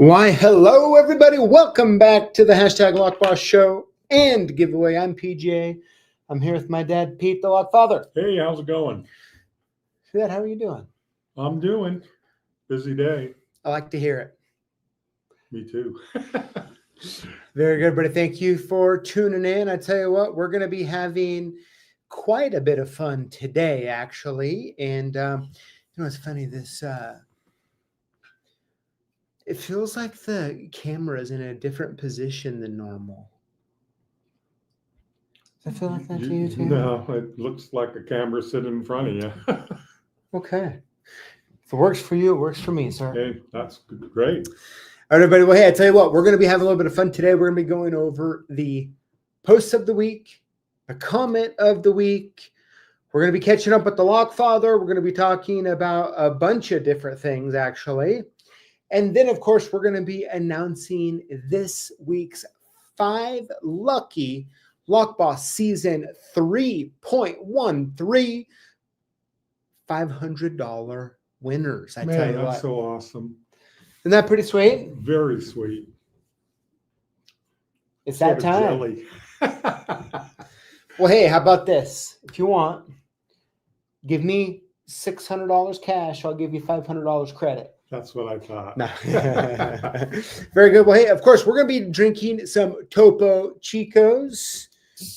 Why, hello, everybody. Welcome back to the hashtag Lockboss Show and Giveaway. I'm PJ. I'm here with my dad, Pete, the LockFather. Hey, how's it going? Dad, how are you doing? I'm doing. Busy day. I like to hear it. Me too. Very good, buddy. Thank you for tuning in. I tell you what, we're going to be having quite a bit of fun today, actually. And, it's funny, it feels like the camera is in a different position than normal. Does that feel like that to you too? No, it looks like a camera sitting in front of you. Okay. If it works for you, it works for me, sir. Hey, that's great. All right, everybody. Well, hey, I tell you what, we're going to be having a little bit of fun today. We're going to be going over the posts of the week, a comment of the week. We're going to be catching up with the LockFather. We're going to be talking about a bunch of different things, actually. And then, of course, we're going to be announcing this week's 5 lucky Lockboss Season 3.13 $500 winners. I tell you that's what. so awesome. Isn't that pretty sweet? Very sweet. It's that time. Jelly. Well, hey, how about this? If you want, give me $600 cash. I'll give you $500 credit. That's what I thought. No. Very good. Well, hey, of course, we're going to be drinking some Topo Chicos.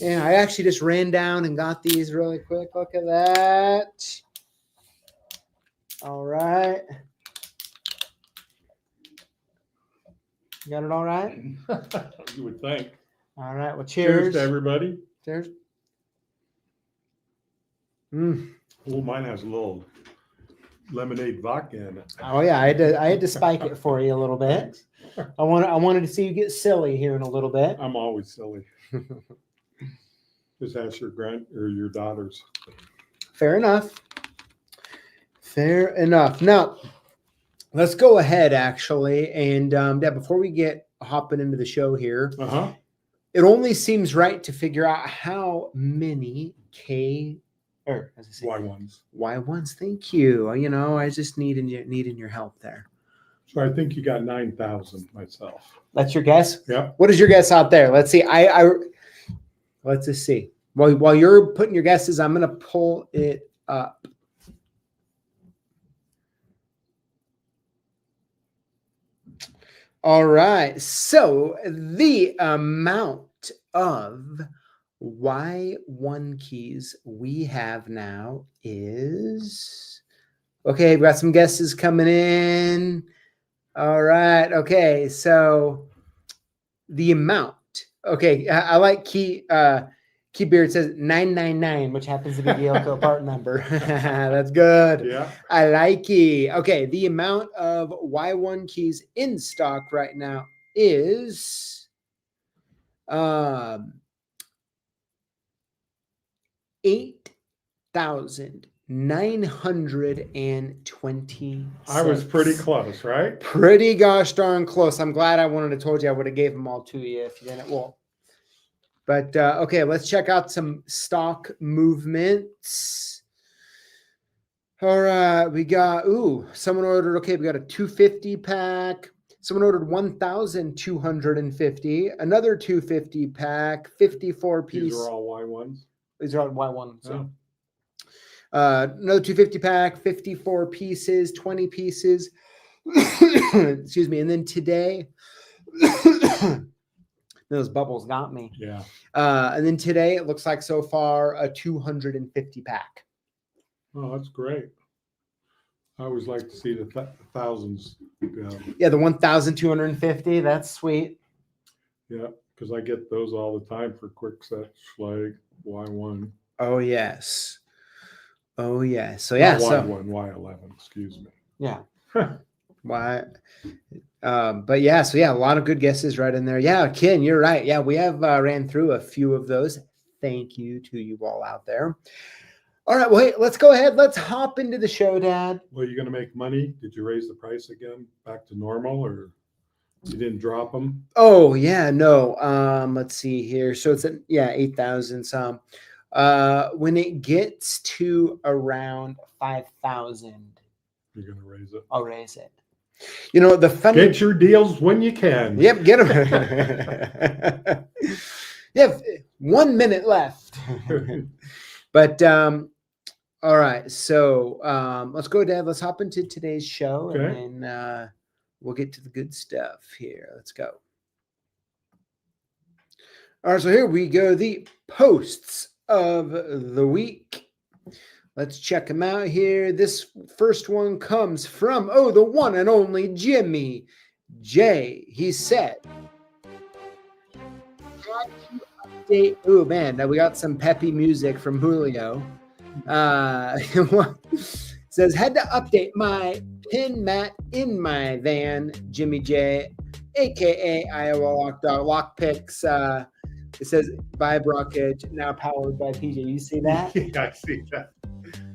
And I actually just ran down and got these really quick. Look at that. All right. You got it all right? You would think. All right. Well, cheers. Cheers to everybody. Cheers. Oh, mine has a little lemonade vodka in it. Oh yeah, I had to spike it for you a little bit. I wanted to see you get silly here in a little bit. I'm always silly. Just ask your daughters. Fair enough. Fair enough. Now, let's go ahead actually, and before we get hopping into the show here, it only seems right to figure out how many Y1s. Thank you. You know, I just needing your help there. So I think you got 9,000 myself. That's your guess? Yeah. What is your guess out there? Let's see. Let's just see. While you're putting your guesses, I'm going to pull it up. All right. So the amount of Y1 keys we have now is, okay, we've got some guesses coming in. All right. Okay. So the amount, okay. I like Keybeard says 999, which happens to be the Elko part number. That's good. Yeah. I like it. Okay. The amount of Y1 keys in stock right now is, 8,920. I was pretty close, right? Pretty gosh darn close. I'm glad I wanted to told you I would have gave them all to you if you didn't. Well, but okay, let's check out some stock movements. All right, we got someone ordered. Okay, we got a 250 pack. Someone ordered 1,250. Another 250 pack, 54 piece. These are all Y1s. These are all Y1. So. Oh. Another 250 pack, 54 pieces, 20 pieces. Excuse me. And then today, those bubbles got me. Yeah. And then today, it looks like so far a 250 pack. Oh, that's great. I always like to see the thousands go. Yeah, the 1,250. That's sweet. Yeah, because I get those all the time for quick set, Schlag, Y1. Oh, yes. Oh, yeah. So, yeah. Not Y1, Y11, excuse me. Yeah. Why? But yeah, so yeah, a lot of good guesses right in there. Yeah, Ken, you're right. Yeah, we have ran through a few of those. Thank you to you all out there. All right, well, hey, let's go ahead. Let's hop into the show, Dad. Well, you going to make money? Did you raise the price again back to normal, or you didn't drop them? Oh, yeah, no. Let's see here. So it's 8,000 some. When it gets to around 5,000, you're going to raise it. I'll raise it. You know, the funny. Get your deals when you can. Yep, get them. You have 1 minute left. But all right, so let's go, Dad. Let's hop into today's show, Okay. and then we'll get to the good stuff here. Let's go. All right, so here we go. The posts of the week. Let's check them out here. This first one comes from, the one and only Jimmy J. He said, "Had to update." Oh man, now we got some peppy music from Julio. Says, "Had to update my pin mat in my van." Jimmy J, aka Iowa Lock Dog Lockpicks. It says Vibrockage, now powered by PJ. You see that? Yeah, I see that.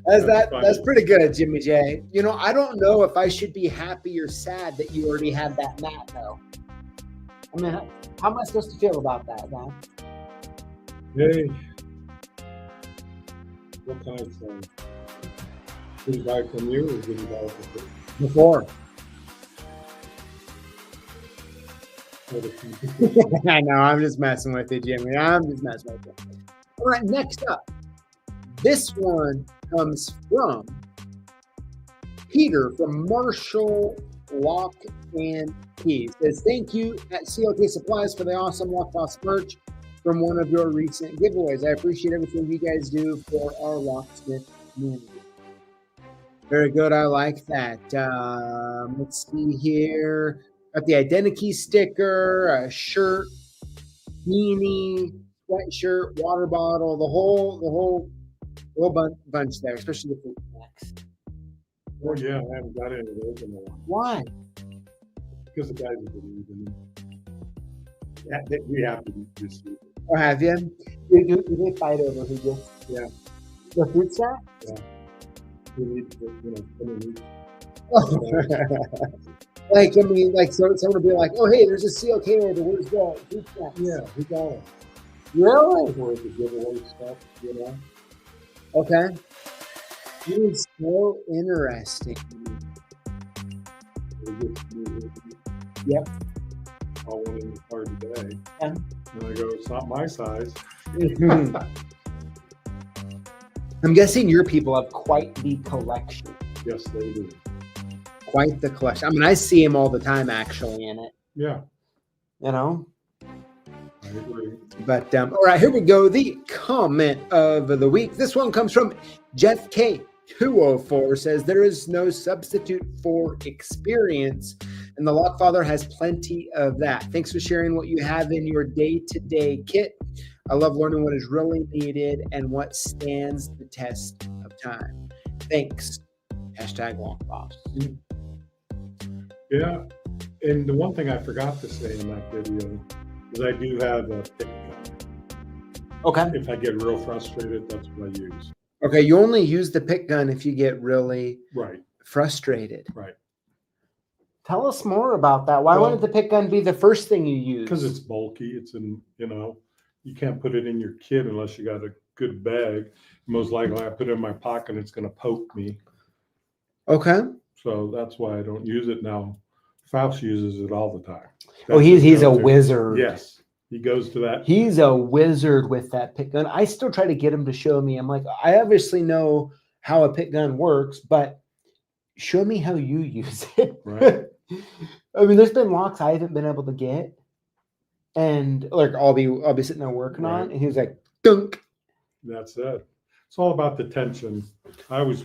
That's pretty good, Jimmy J. You know, I don't know if I should be happy or sad that you already had that mat, though. I mean, how am I supposed to feel about that, man? Hey, what can I say? Did he buy it from you, or did he buy it from Before. other people? I know, I'm just messing with you, Jimmy. I'm just messing with you. All right, next up. This one comes from Peter from Marshall Lock and Keys. Says, "Thank you at CLK Supplies for the awesome Lockboss merch from one of your recent giveaways. I appreciate everything you guys do for our Locksmith community." Very good. I like that. Let's see here. Got the identity sticker, a shirt, beanie, sweatshirt, water bottle, the whole bunch there, especially the fruit snacks. Oh yeah, I haven't got any of those in a while. Why? Because the guys have been using them. We have to just use it. Or have you? You did fight over who gets Yeah. the fruit snack? Yeah. We need to, someone needs Like, I mean, like, so someone will be like, "Oh, hey, there's a CLK order. Where's the fruit snack?" Yeah, we got it. Really? For the giveaway stuff, Okay. It is so interesting. Yep. I went in the car today. Yeah. And I go, "It's not my size." I'm guessing your people have quite the collection. Yes, they do. Quite the collection. I mean, I see them all the time actually in it. Yeah, You know? I agree. But all right, here we go. The comment of the week. This one comes from Jeff K. 204 says, "There is no substitute for experience, and the LockFather has plenty of that. Thanks for sharing what you have in your day-to-day kit. I love learning what is really needed and what stands the test of time. Thanks. #Lockboss." Yeah, and the one thing I forgot to say in that video is I do have a pick gun. Okay. If I get real frustrated, that's what I use. Okay, you only use the pick gun if you get really Right, frustrated. right. Tell us more about that. Why wouldn't the pick gun be the first thing you use? Because it's bulky. It's in, you can't put it in your kit unless you got a good bag. Most likely I put it in my pocket and it's going to poke me. Okay. So that's why I don't use it now. Faust uses it all the time. Oh, he's a wizard. Yes. He goes to that. He's a wizard with that pick gun. I still try to get him to show me. I'm like, I obviously know how a pick gun works, but show me how you use it. Right. I mean, there's been locks I haven't been able to get, and like I'll be sitting there working on, and he's like, dunk. That's it. It's all about the tension. I always,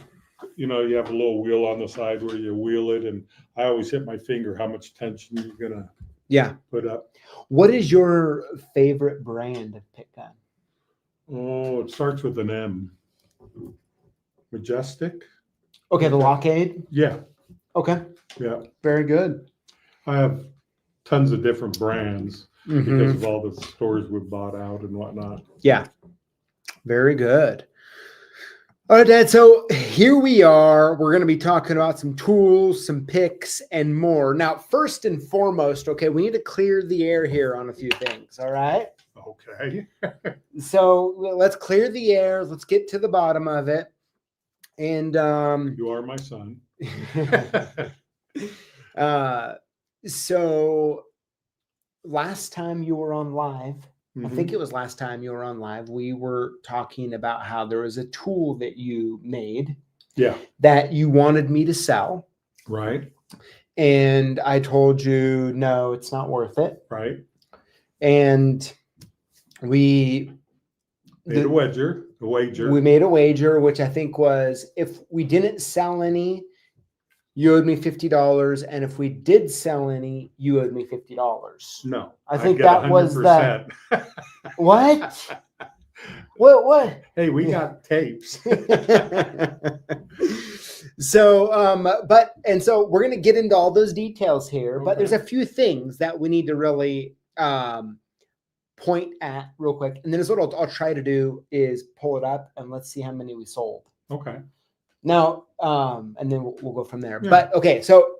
you have a little wheel on the side where you wheel it, and I always hit my finger how much tension you're gonna put up. What is your favorite brand of pick gun? Oh, it starts with an M. Majestic. Okay, the Lockade. Yeah. Okay. Yeah. Very good. I have tons of different brands because of all the stores we've bought out and whatnot. Yeah. Very good. All right, Dad. So here we are. We're going to be talking about some tools, some picks, and more. Now, first and foremost, okay, we need to clear the air here on a few things. All right. Okay. So let's clear the air. Let's get to the bottom of it. And you are my son. So last time you were on live, I think Mhm. it was last time you were on live, we were talking about how there was a tool that you made Yeah. that you wanted me to sell. Right. And I told you, no, it's not worth it. Right. And we Made a wager. we made a wager, which I think was if we didn't sell any, you owed me $50, and if we did sell any, you owed me $50. No, I think get that was the 100%. what? What? Hey, we got tapes. So, so we're gonna get into all those details here, but there's a Okay. few things that we need to really point at real quick, and then what I'll try to do is pull it up and let's see how many we sold. Okay. Now, and then we'll go from there. Yeah. But okay, so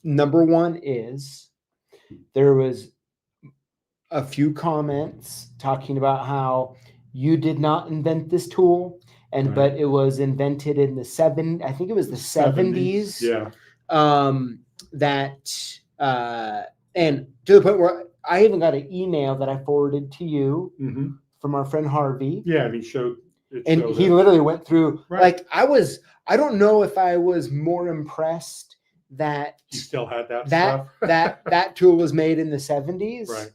number one is there was a few comments talking about how you did not invent this tool, and Right. but it was invented in the I think it was the 70s. Yeah. And to the point where I even got an email that I forwarded to you Mhm. from our friend Harvey. Yeah, and he showed it. And showed he it. literally went through, Right. like, I don't know if I was more impressed that He still had that stuff. that tool was made in the 70s, Right.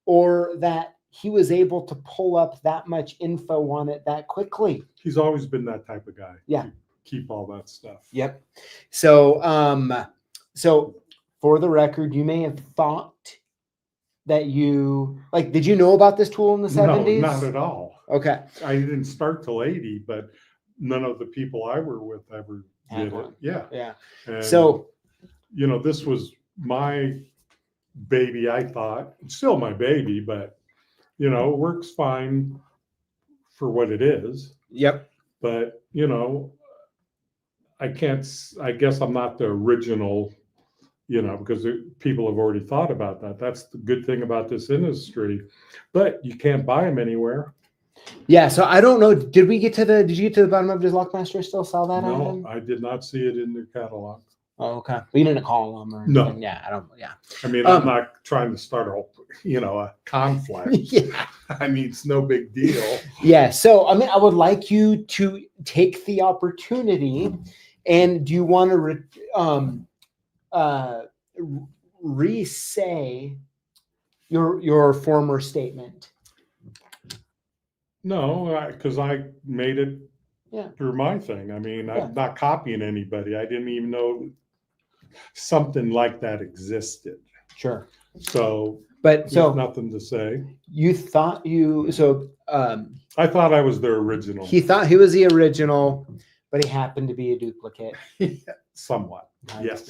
or that he was able to pull up that much info on it that quickly. He's always been that type of guy. Yeah. Keep all that stuff. Yep. So, so for the record, you may have thought that did you know about this tool in the 70s? No, not at all. Okay. I didn't start till 80, but none of the people I were with ever did it. Yeah. Yeah. And, So, this was my baby, I thought. It's still my baby, but, it works fine for what it is. yep. But, I guess I'm not the original, because people have already thought about that. That's the good thing about this industry. But you can't buy them anywhere. Yeah, so I don't know. Did you get to the bottom of, does Lockmaster still sell that No, item? I did not see it in their catalog. Oh, okay. But you didn't call them or anything? No. Yeah, I don't. Yeah. I mean, I'm not trying to start a conflict. Yeah. I mean, it's no big deal. Yeah. So, I mean, I would like you to take the opportunity, and do you want to re-say your former statement? No, because I made it through my thing. I mean, I'm not copying anybody. I didn't even know something like that existed. Sure. So, but there's nothing to say. You thought I thought I was the original. He thought he was the original, but he happened to be a duplicate. Somewhat. Yes.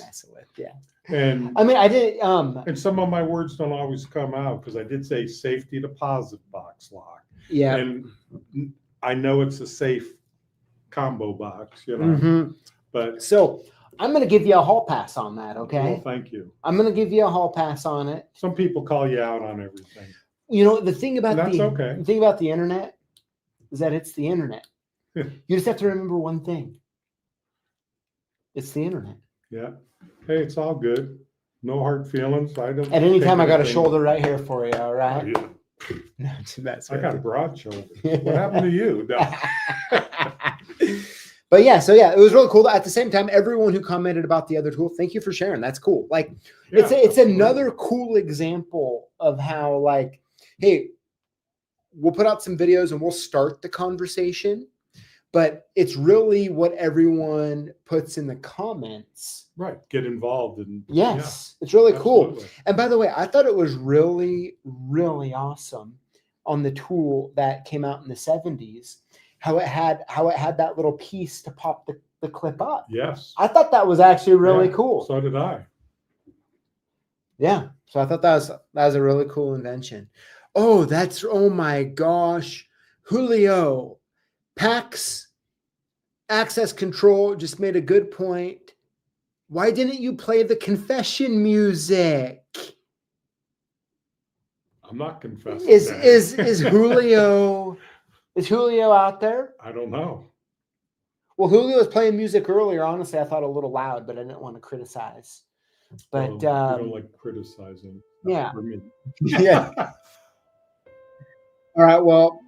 Yeah. And I mean, I did. And some of my words don't always come out because I did say safety deposit box lock. Yeah. And I know it's a safe combo box, but so I'm going to give you a hall pass on that. Okay. Well, thank you. I'm going to give you a hall pass on it. Some people call you out on everything. The thing about the thing about the internet is that it's the internet. You just have to remember one thing. It's the internet. Yeah. Hey, it's all good. No hard feelings. I don't. At any time, I got a shoulder right here for you. All right. Oh, yeah. No, that's I got a broad shoulder. What happened to you? No. But it was really cool. At the same time, everyone who commented about the other tool, thank you for sharing. That's cool. It's another cool example of how hey, we'll put out some videos and we'll start the conversation, but it's really what everyone puts in the comments. Right. Get involved in. Yes. It's really cool. Absolutely. And by the way, I thought it was really, really awesome on the tool that came out in the 70s, how it had that little piece to pop the clip up. Yes. I thought that was actually really cool. So did I. Yeah. So I thought that was a really cool invention. Oh my gosh. Julio, PAX access control just made a good point. Why didn't you play the confession music? I'm not confessing. Is Julio out there? I don't know. Well, Julio was playing music earlier. Honestly, I thought a little loud, but I didn't want to criticize. But you don't like criticizing. Yeah. For me. Yeah. All right. Well,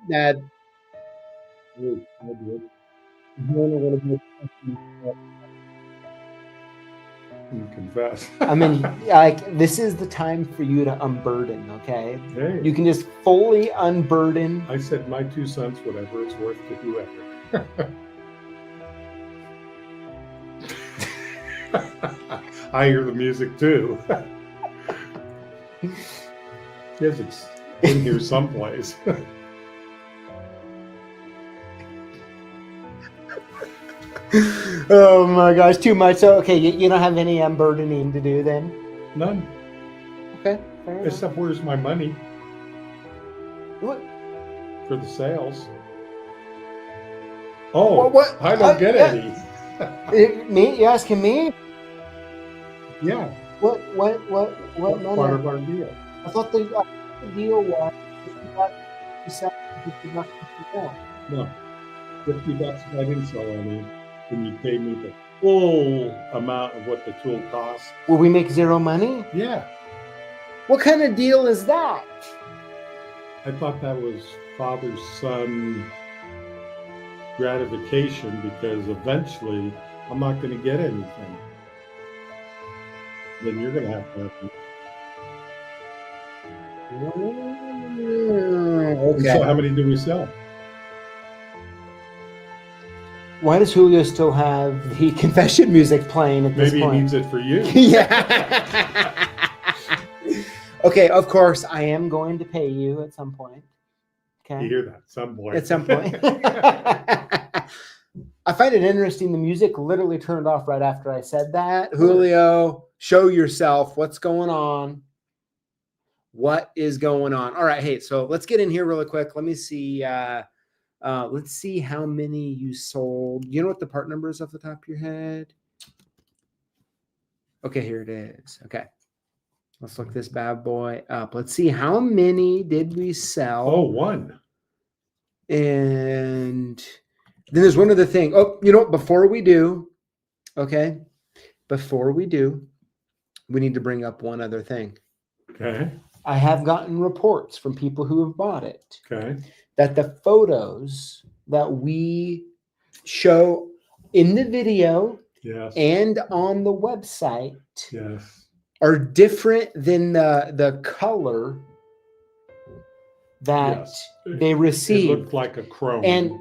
You confess. I mean, like, this is the time for you to unburden. Okay, Hey, you can just fully unburden. I said my 2 cents, whatever it's worth to whoever. I hear the music too. Yes, it's in here someplace. Oh my gosh, too much. So, okay, you don't have any unburdening to do then? None. Okay, fair enough. Except where's my money What? for the sales? Oh, What? I don't get any. Me? You asking me? Yeah, What that's money? part of our deal. I thought the deal was if you got you sell $50 per sale. No, $50 if I didn't sell any, then you pay me the full amount of what the tool costs. Will we make zero money? Yeah, What kind of deal is that? I thought that was father-son gratification because eventually I'm not going to get anything. Then you're going to have to. Okay. So how many do we sell? Why does Julio still have the confession music playing at this Maybe he point? needs it for you. Yeah. Okay, of course, I am going to pay you at some point. Okay. You hear that? Some point. At some point. I find it interesting. The music literally turned off right after I said that. Julio, show yourself. What's going on? What is going on? All right. Hey, so let's get in here really quick. Let me see. Let's see how many you sold. You know what the part number is off the top of your head? Okay, here it is. Okay. Let's look this bad boy up. Let's see how many did we sell. Oh, one. And then there's one other thing. Oh, you know what? Before we do, okay, before we do, we need to bring up one other thing. Okay. I have gotten reports from people who have bought it. Okay. That the photos that we show in the video Yes. and on the website Yes. are different than the color that Yes. they It received. looked like a chrome. And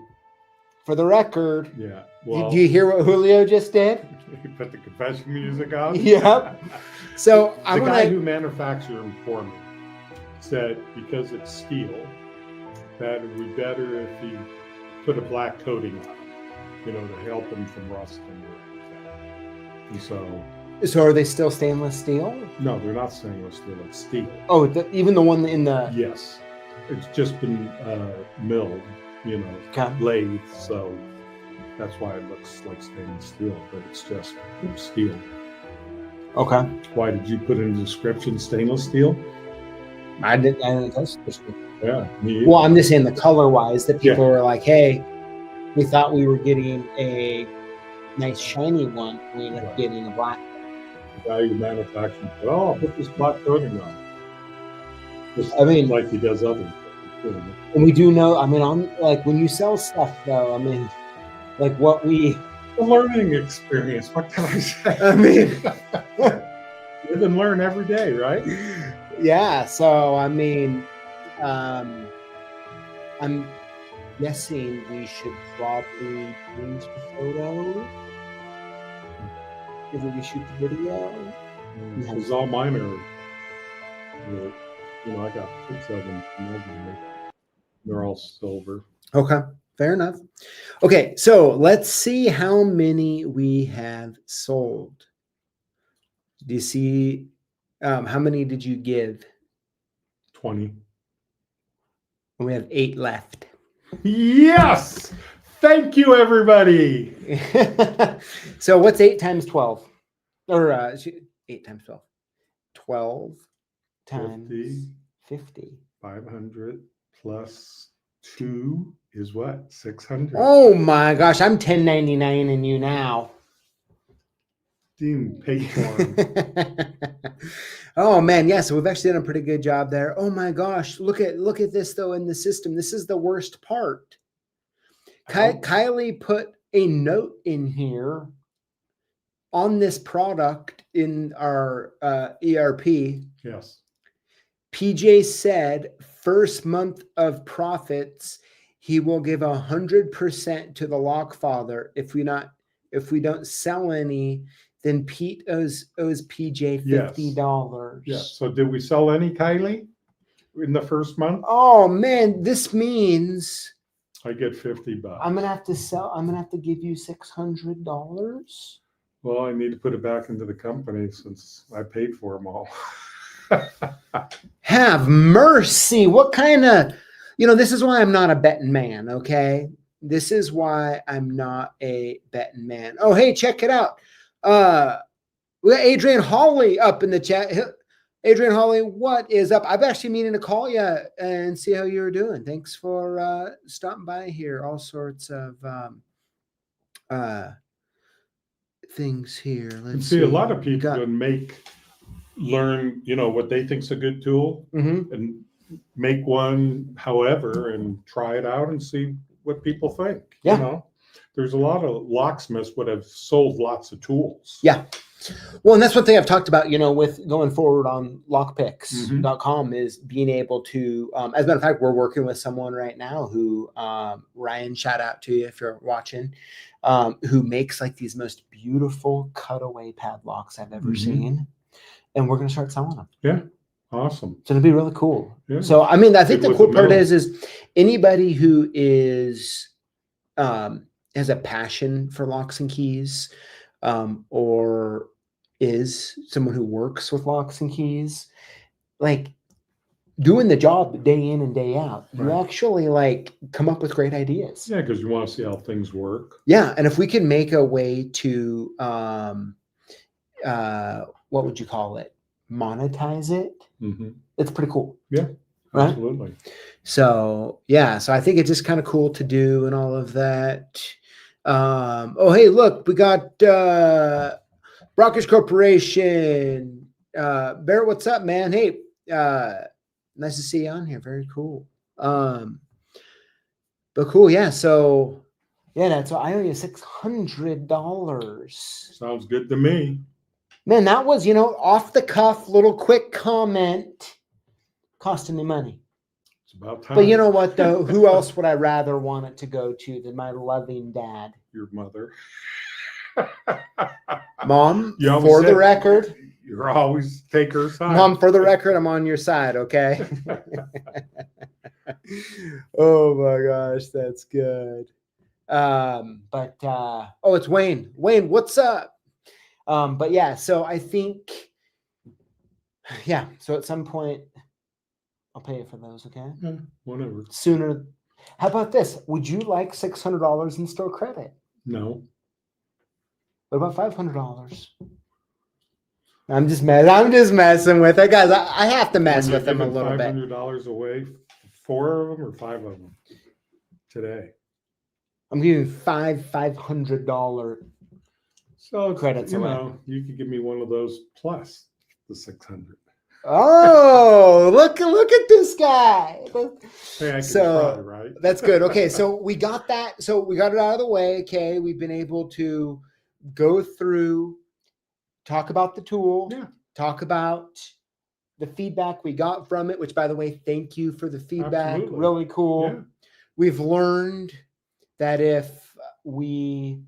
for the record, yeah. Well, do you hear what Julio just did? you put the confession music on? Yep. So the guy who manufactured them for me said because it's steel, that it would be better if he put a black coating on it, to help them from rusting or anything. And so are they still stainless steel? No, they're not stainless steel. It's steel. Oh, even the one in the... Yes. It's just been milled, Okay. lathe. So that's why it looks like stainless steel, but it's just steel. Okay. Why did you put in the description stainless steel? I didn't touch the screen. Yeah. Me either. Well, I'm just saying the color-wise that people were like, hey, we thought we were getting a nice shiny one. We ended up getting a black one. The guy who manufactured, I'll put this black coating on. Just like he does other things. And we do know, on like when you sell stuff though, like what we... A learning experience, what can I say? Live and learn every day, right? Yeah, so I'm guessing we should probably change the photo. If we shoot the video. Because all mine are, I got 6 of them. They're all silver. Okay, fair enough. Okay, so let's see how many we have sold. Do you see, how many did you give? 20. We have 8 left. Yes! Thank you, everybody. So what's 8 times 12? Or 8 times 12. 12 times 50. 500 plus 2 is what? 600. Oh my gosh, I'm 1099 in you now. didn't pay for them. Oh man, yeah. So we've actually done a pretty good job there. Oh my gosh, look at this though in the system. This is the worst part. Kylie put a note in here on this product in our ERP. Yes. PJ said first month of profits, he will give 100% to the LockFather. If we don't sell any, then Pete owes PJ $50. Yes. So did we sell any, Kylie, in the first month? Oh man, this means I get $50. I'm gonna have to give you $600. Well, I need to put it back into the company since I paid for them all. Have mercy. What kind of, this is why I'm not a betting man, okay? This is why I'm not a betting man. Oh, hey, check it out. We got Adrian Hawley up in the chat. Adrian Hawley, what is up? I've actually meaning to call you and see how you're doing. Thanks for stopping by here. All sorts of things here. Let's see. A lot of people learn, what they think's a good tool, and make one, however, and try it out and see what people think. Yeah. There's a lot of locksmiths would have sold lots of tools. Yeah. Well, and that's one thing I've talked about, with going forward on lockpicks.com is being able to, as a matter of fact, we're working with someone right now who, Ryan, shout out to you if you're watching, who makes like these most beautiful cutaway padlocks I've ever seen. And we're going to start selling them. Yeah. Awesome. So it'll be really cool. Yeah. So, I mean, I think the cool part is anybody who is, has a passion for locks and keys, or is someone who works with locks and keys, like doing the job day in and day out, you actually like come up with great ideas. Yeah, because you want to see how things work. Yeah, and if we can make a way to, what would you call it? Monetize it. It's pretty cool. Yeah, right? Absolutely. So yeah, so I think it's just kind of cool to do and all of that. Oh, hey, look, we got Brockish Corporation. Barrett, what's up, man? Hey, nice to see you on here. Very cool. But cool, yeah. So yeah, that's I owe you $600. Sounds good to me. Man, that was, off the cuff, little quick comment. Cost any money. It's about time. But you know what, though? Who else would I rather want it to go to than my loving dad? Your mother. Mom, for the record. You're always take her side. Mom, for the record, I'm on your side, okay? Oh, my gosh, that's good. It's Wayne. Wayne, what's up? But yeah, so I think, so at some point I'll pay you for those. Okay. Yeah, whatever. Sooner. How about this? Would you like $600 in store credit? No. What about $500? I'm just messing with it, guys. I have to mess with them a little bit. $500 away, 4 of them or 5 of them today. I'm giving $500. So credits away. You could give me one of those plus the 600. Oh, look at this guy. Hey, I can try, right? That's good. Okay, so we got that. So we got it out of the way. Okay, we've been able to go through, talk about the tool, talk about the feedback we got from it, which, by the way, thank you for the feedback. Absolutely. Really cool. Yeah. We've learned that if we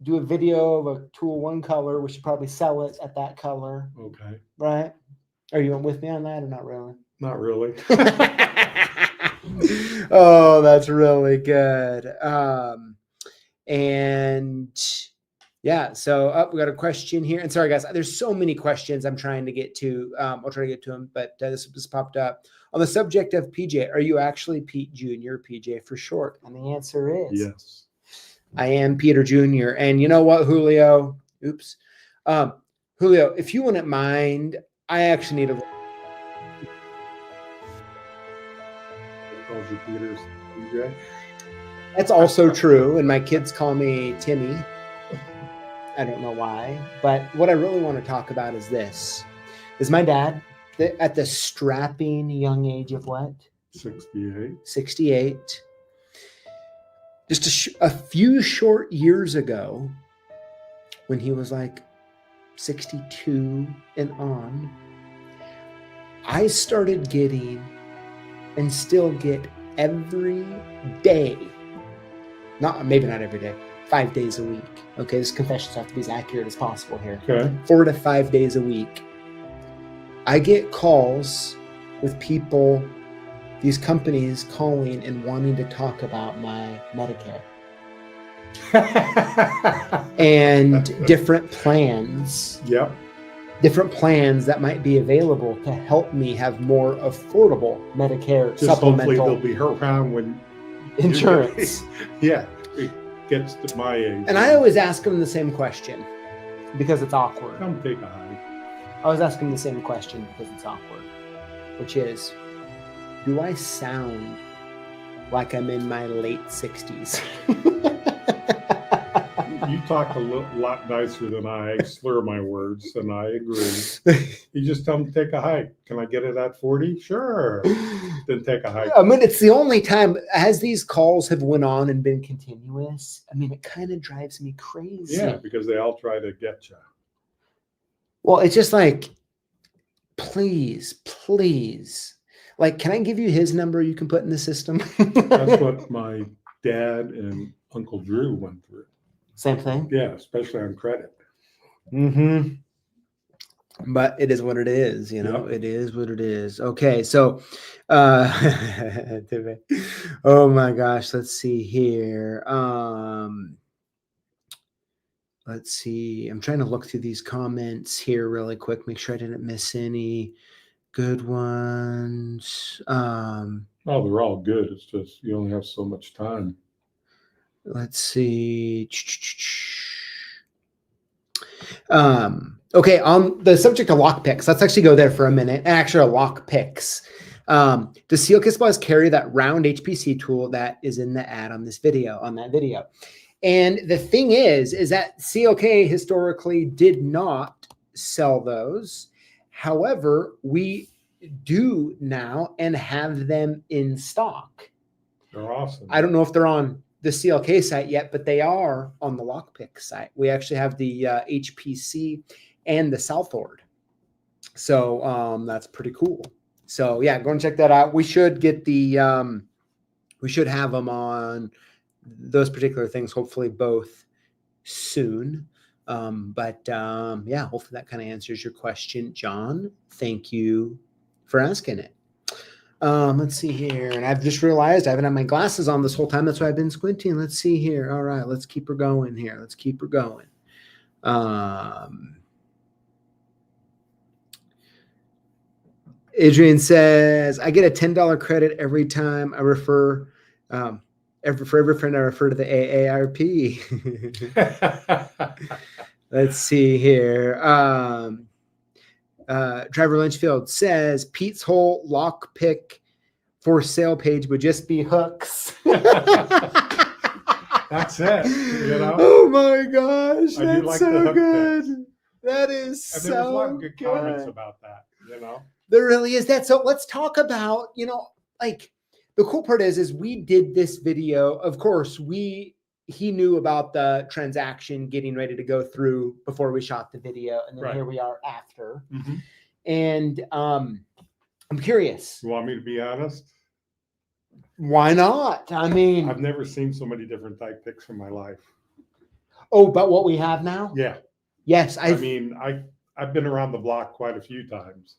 do a video of a tool one color, we should probably sell it at that color. Okay. Right? Are you with me on that or not really? Not really. Oh, that's really good. And yeah, so we got a question here. And sorry, guys, there's so many questions I'm trying to get to. I'll try to get to them, but this just popped up. On the subject of PJ, are you actually Pete Jr., PJ for short? And the answer is yes. I am Peter Jr. And you know what, Julio? Oops. Julio, if you wouldn't mind, I actually need a... Calls you Peter's PJ. That's also true. And my kids call me Timmy. I don't know why. But what I really want to talk about is this. Is my dad at the strapping young age of what? 68. 68. Just a few short years ago, when he was like 62 and on, I started getting and still get every day, maybe not every day, 5 days a week. Okay, this confessions have to be as accurate as possible here. Okay. 4 to 5 days a week. I get calls with people, these companies calling and wanting to talk about my Medicare and different plans. Yep. Different plans that might be available to help me have more affordable Medicare Just supplemental hopefully they'll be around when insurance. Yeah, it gets to my age. And I always ask them the same question because it's awkward. Come take a hike. I was asking the same question because it's awkward, which is, do I sound like I'm in my late 60s? You talk a lot nicer than I slur my words, and I agree. You just tell them to take a hike. Can I get it at 40? Sure. Then take a hike. I mean, it's the only time, as these calls have went on and been continuous, I mean, it kind of drives me crazy. Yeah, because they all try to get you. Well, it's just like, please. Like, can I give you his number you can put in the system? That's what my dad and Uncle Drew went through. Same thing? Yeah, especially on credit. Mm-hmm. But it is what it is, you know. Yep. It is what it is. Okay, so oh my gosh, let's see here. Let's see. I'm trying to look through these comments here really quick, make sure I didn't miss any good ones. Oh, they're all good. It's just you only have so much time. Let's see. Okay, on the subject of lock picks, let's actually go there for a minute. Actually, lock picks. Does CLK Supplies carry that round HPC tool that is in the ad on this video, on that video? And the thing is that CLK historically did not sell those. However, we do now and have them in stock. They're awesome. I don't know if they're on the CLK site yet, but they are on the Lockpick site. We actually have the HPC and the Southord. So that's pretty cool. So yeah, go and check that out. We should get the, we should have them on those particular things, hopefully both soon. Yeah, hopefully that kind of answers your question, John. Thank you for asking it. Let's see here. And I've just realized I haven't had my glasses on this whole time. That's why I've been squinting. Let's see here. All right, let's keep her going here. Let's keep her going. Adrian says, I get a $10 credit every time I refer, for every friend I refer to the AARP. Let's see here. Driver Lynchfield says Pete's whole lock pick for sale page would just be hooks. That's it. You know? Oh my gosh, that's like so good. Picks. That is so good. There's a lot of good comments about that. You know, there really is that. So let's talk about, you know, like the cool part is we did this video. Of course, he knew about the transaction getting ready to go through before we shot the video. And then Here we are after. Mm-hmm. And I'm curious. You want me to be honest? Why not? I mean, I've never seen so many different type picks in my life. Oh, but what we have now? Yeah. Yes. I've been around the block quite a few times.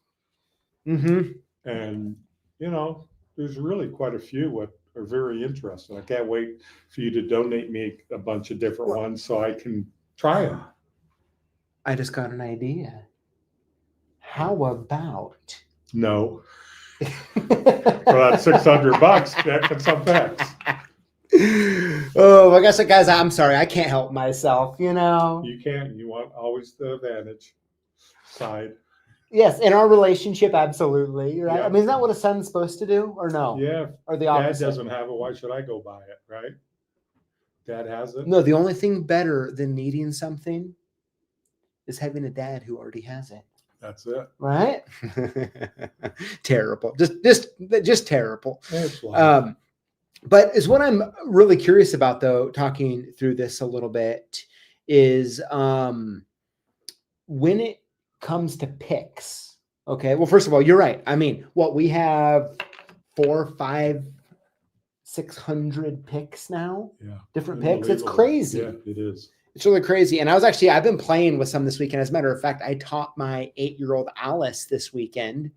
Mm-hmm. And, you know, there's really quite a few what are very interesting. I can't wait for you to donate me a bunch of different ones so I can try them. I just got an idea. How about? No. For that $600, get some packs. Oh, I guess, guys, I'm sorry. I can't help myself, you know. You can't. You want always the advantage side. Yes, in our relationship, absolutely. Right? Yeah. I mean, isn't that what a son's supposed to do, or no? Yeah. Or the opposite? Dad doesn't have it. Why should I go buy it, right? Dad has it. No, the only thing better than needing something is having a dad who already has it. That's it. Right? Terrible. Just terrible. It's life. But is what I'm really curious about, though, talking through this a little bit, is when it comes to picks. Okay. Well, first of all, you're right. I mean, what we have 400, 500, 600 picks now. Yeah. Different picks. It's Unbelievable. crazy. Yeah, it is. It's really crazy. And I've been playing with some this weekend. As a matter of fact, I taught my 8-year-old Alice this weekend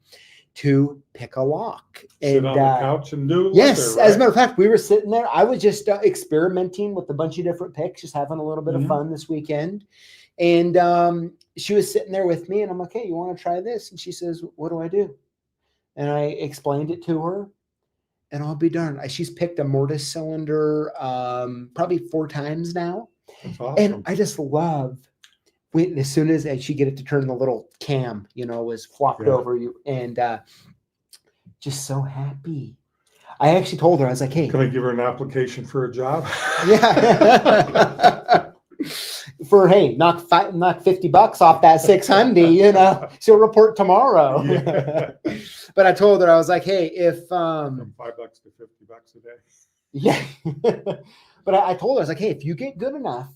to pick a lock. Sit on the couch and do it. Yes, with her, right? as a matter of fact, we were sitting there. I was just experimenting with a bunch of different picks, just having a little bit of fun this weekend. And she was sitting there with me, and I'm like, "Hey, you want to try this?" And she says, "What do I do?" And I explained it to her, and I'll be darned, she's picked a mortise cylinder probably 4 times now. That's awesome. And I just love when, as soon as she get it to turn, the little cam, was flopped over you, and just so happy. I actually told her, I was like, "Hey, can I give her an application for a job?" Yeah. For, hey, knock $50 off that 600, she'll report tomorrow. Yeah. But I told her, I was like, "Hey, if from $5 to $50 a day." Yeah. But I told her, I was like, "Hey, if you get good enough,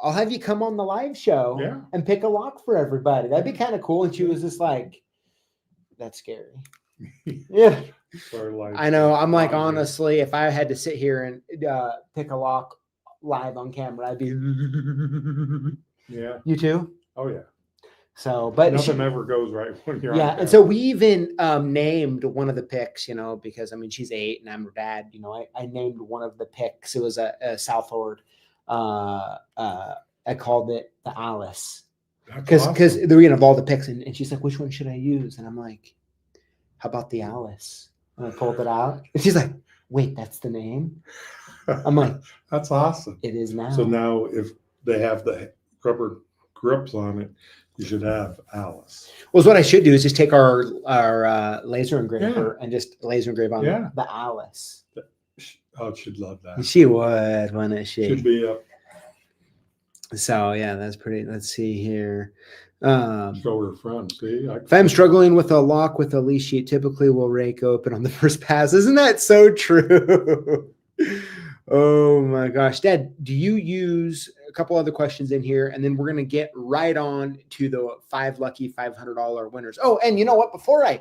I'll have you come on the live show and pick a lock for everybody. That'd be kind of cool." And she was just like, "That's scary." Yeah. I know. I'm like, honestly, if I had to sit here and pick a lock live on camera, I'd be. Yeah. You too? Oh yeah. So, but nothing ever goes right when you're on camera. And so we even named one of the picks, because I mean she's 8 and I'm her dad. I named one of the picks. It was a Southord. I called it the Alice because of all the picks, and she's like, "Which one should I use?" And I'm like, "How about the Alice?" And I pulled it out, and she's like, "Wait, that's the name?" I'm like, "That's awesome. It is now." So now, if they have the rubber grips on it, you should have Alice. Well, what I should do is just take our laser engraver and just laser engrave on the Alice. Oh, she'd love that. She would, wouldn't she? Should be up. So yeah, that's pretty. Let's see here. Show her front. See, if I'm struggling with a lock with a leash sheet, typically we'll rake open on the first pass. Isn't that so true? Oh my gosh, Dad, do you use a couple other questions in here, and then we're gonna get right on to the 5 lucky $500 winners. Oh, and you know what? Before I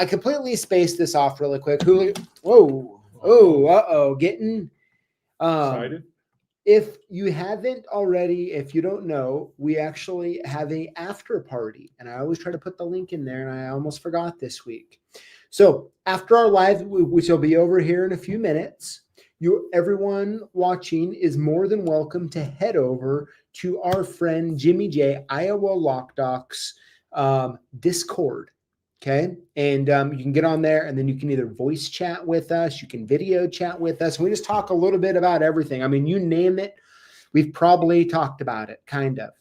completely spaced this off really quick. Getting excited. If you haven't already, if you don't know, we actually have a after party, and I always try to put the link in there, and I almost forgot this week. So after our live, which will be over here in a few minutes, everyone watching is more than welcome to head over to our friend Jimmy J, Iowa Lock Docs Discord. Okay. And you can get on there, and then you can either voice chat with us, you can video chat with us. We just talk a little bit about everything. I mean, you name it, we've probably talked about it, kind of.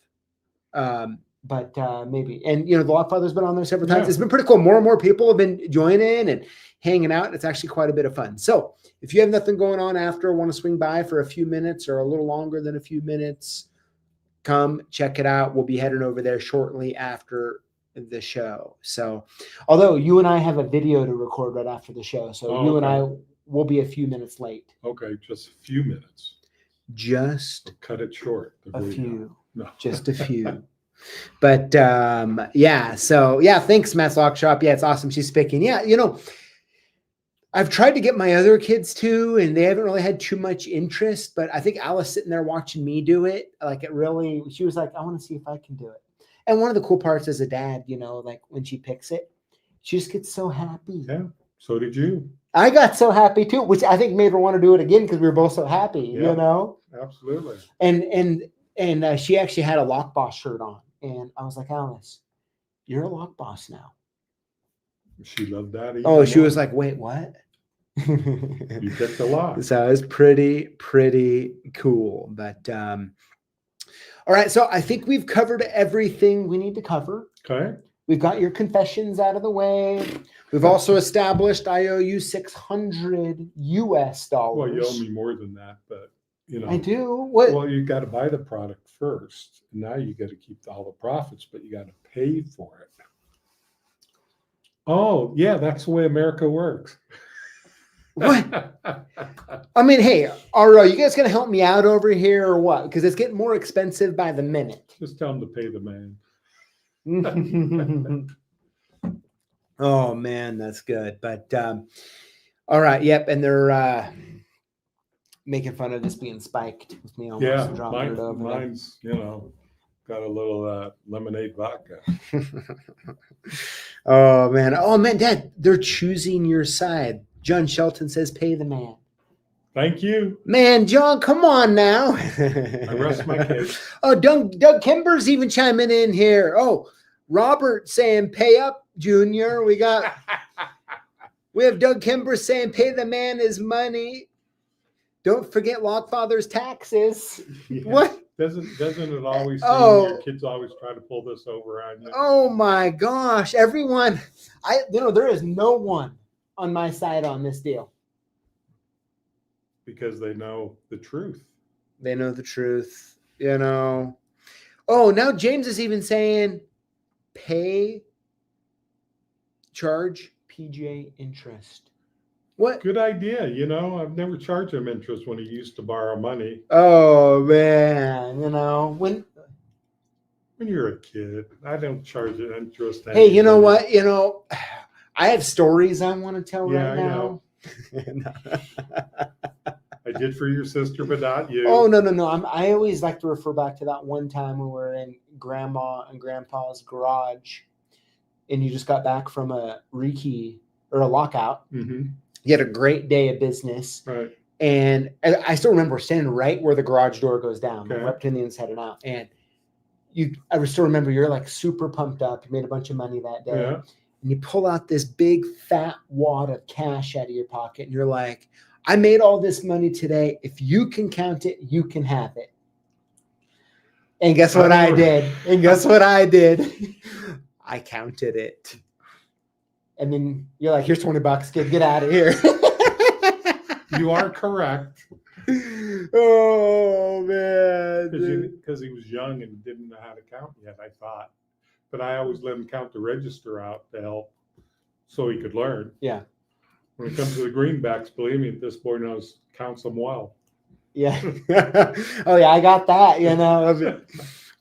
But maybe. And, the LockFather's been on there several times. It's been pretty cool. More and more people have been joining and hanging out. It's actually quite a bit of fun. So if you have nothing going on after, want to swing by for a few minutes or a little longer than a few minutes, come check it out. We'll be heading over there shortly after the show. So although you and I have a video to record right after the show, so you and I will be a few minutes late. Okay, just a few minutes. Just cut it short. Just a few. But thanks, Matt's Lock Shop. Yeah, it's awesome. She's picking. Yeah, I've tried to get my other kids too, and they haven't really had too much interest. But I think Alice sitting there watching me do it, she was like, "I want to see if I can do it." And one of the cool parts as a dad, like when she picks it, she just gets so happy. Yeah. So did you. I got so happy too, which I think made her want to do it again because we were both so happy, Absolutely. And she actually had a Lockboss shirt on. And I was like, "Alice, you're a Lockboss now." She loved that. Oh, she was like, "Wait, what?" You picked a lock. So it was pretty cool. But all right, so I think we've covered everything we need to cover. Okay. We've got your confessions out of the way. We've also established I owe you $600. Well, you owe me more than that, but You know, I do. What? well, you got to buy the product first. Now you got to keep all the profits, but you got to pay for it. Oh, yeah, that's the way America works. What? I mean, hey, are you guys gonna help me out over here or what? Because it's getting more expensive by the minute. Just tell them to pay the man. Oh man, that's good. But all right, yep, and they're making fun of this being spiked with me almost Yeah, dropping it over. mine's, got a little lemonade vodka. Oh man, Dad, they're choosing your side. John Shelton says, "Pay the man." Thank you. Man, John, come on now. I rest my case. Oh, Doug Kimber's even chiming in here. Oh, Robert saying, "Pay up, Junior." We have Doug Kimber saying, "Pay the man his money. Don't forget LockFather's taxes." Yeah. What? Doesn't it always seem your kids always try to pull this over on you? Oh my gosh. Everyone, there is no one on my side on this deal. Because they know the truth. They know the truth, Oh, now James is even saying charge PJ interest. What? Good idea. I've never charged him interest when he used to borrow money. Oh man, when you're a kid, I don't charge an interest. Hey, you know what? I have stories I want to tell right now. I did for your sister, but not you. Oh no! I always like to refer back to that one time when we were in Grandma and Grandpa's garage, and you just got back from a rekey or a lockout. Mm-hmm. You had a great day of business, right? And I still remember standing right where the garage door goes down, okay. Right between the inside and out. And I still remember you're like super pumped up. You made a bunch of money that day. Yeah. And you pull out this big fat wad of cash out of your pocket and you're like, I made all this money today. If you can count it, you can have it. And guess what I did? I counted it. And then you're like, here's $20, kid, get out of here. You are correct. Oh, man. Because he was young and didn't know how to count yet, I thought. But I always let him count the register out to help so he could learn. Yeah. When it comes to the greenbacks, believe me, this boy counts them well. Yeah. Oh, yeah, I got that,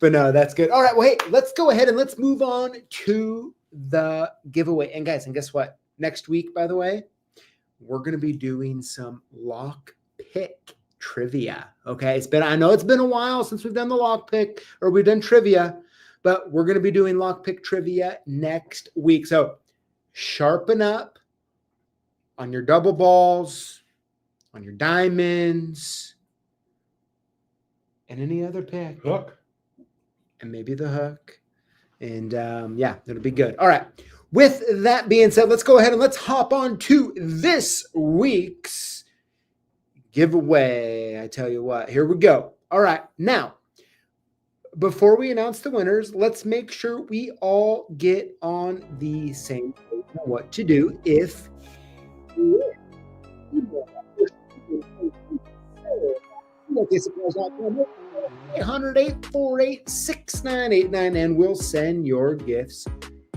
But no, that's good. All right, well, hey, let's go ahead and let's move on to the giveaway. And guys, guess what? Next week, by the way, we're going to be doing some lock pick trivia. Okay. I know it's been a while since we've done the lock pick or we've done trivia, but we're going to be doing lock pick trivia next week. So sharpen up on your double balls, on your diamonds, and any other pick. Hook. And maybe the hook. And yeah, it'll be good. All right. With that being said, let's go ahead and let's hop on to this week's giveaway. I tell you what, here we go. All right. Now, before we announce the winners, let's make sure we all get on the same page on what to do if you win. 800-848-6989, and we'll send your gifts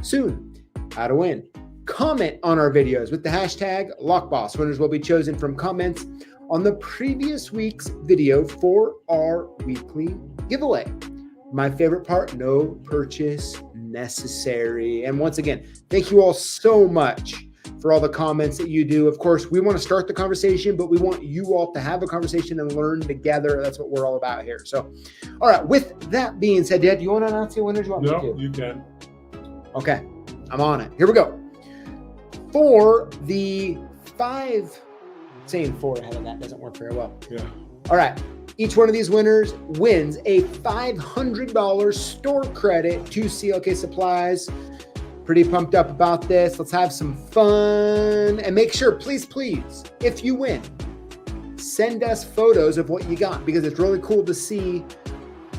soon. How to win. Comment on our videos with the hashtag Lockboss. Winners will be chosen from comments on the previous week's video for our weekly giveaway. My favorite part, no purchase necessary. And once again, thank you all so much for all the comments that you do. Of course, we want to start the conversation, but we want you all to have a conversation and learn together. That's what we're all about here. So, all right, with that being said, Dad, do you want to announce your winners? No, you can. Okay, I'm on it. Here we go. For the saying 4 ahead of that doesn't work very well. Yeah. All right. Each one of these winners wins a $500 store credit to CLK Supplies. Pretty pumped up about this. Let's have some fun. And make sure, please, if you win, send us photos of what you got because it's really cool to see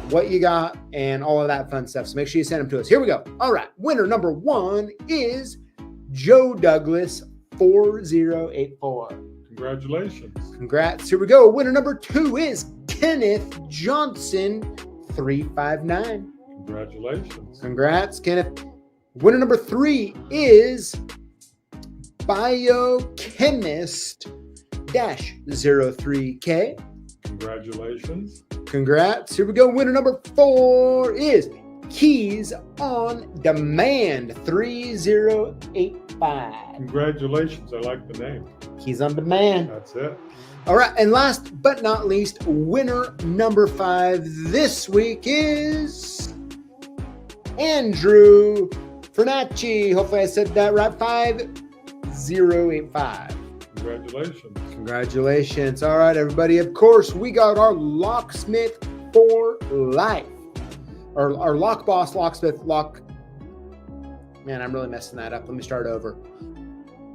what you got and all of that fun stuff. So make sure you send them to us. Here we go. All right. Winner number 1 is Joe Douglas 4084. Congratulations. Congrats. Here we go. Winner number 2 is Kenneth Johnson 359. Congratulations. Congrats, Kenneth. Winner number 3 is Biochemist-03K. Congratulations. Congrats. Here we go. Winner number 4 is Keys on Demand 3085. Congratulations. I like the name. Keys on Demand. That's it. All right. And last but not least, winner number 5 this week is Andrew Fernacci. Hopefully I said that right. 5085. Congratulations. Congratulations. All right, everybody. Of course, we got our Locksmith for life. Our Lockboss, Locksmith, Man, I'm really messing that up. Let me start over.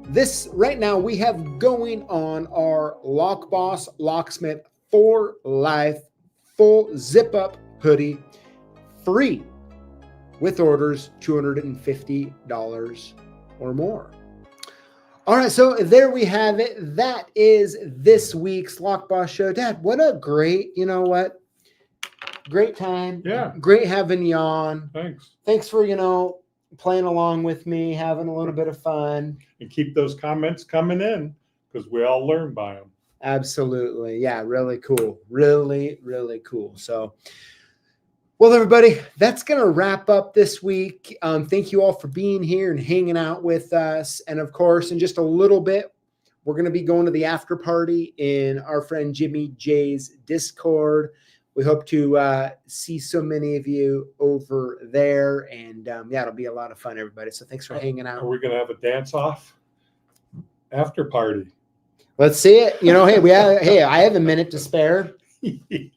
This, right now, we have going on our Lockboss, Locksmith for life full zip-up hoodie, free, with orders $250 or more. All right, so there we have it. That is this week's Lockboss Show. Dad, what a great, you know what? Great time. Yeah. Great having you on. Thanks. Thanks for, playing along with me, having a little bit of fun. And keep those comments coming in because we all learn by them. Absolutely. Yeah, really cool. Really, really cool. So, well, everybody, that's going to wrap up this week. Thank you all for being here and hanging out with us. And of course, in just a little bit, we're going to be going to the after party in our friend Jimmy J's Discord. We hope to see so many of you over there. And yeah, it'll be a lot of fun, everybody. So thanks for hanging out. Are we going to have a dance-off after party? Let's see it. Hey, I have a minute to spare. Yeah.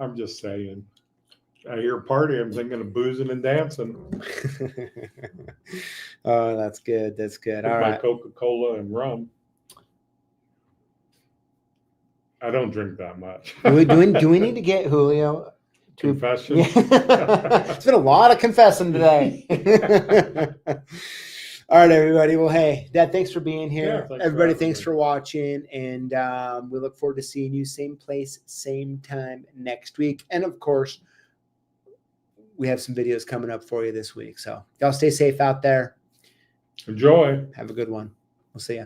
I'm just saying. I hear party, I'm thinking of boozing and dancing. Oh, that's good. That's good. All My right. Coca-Cola and rum. I don't drink that much. Do we need to get Julio to Confession? It's been a lot of confessing today. All right, everybody. Well, hey, Dad, thanks for being here. Yeah, Everybody, thanks for watching. And we look forward to seeing you same place, same time next week. And of course, we have some videos coming up for you this week. So y'all stay safe out there. Enjoy. Have a good one. We'll see ya.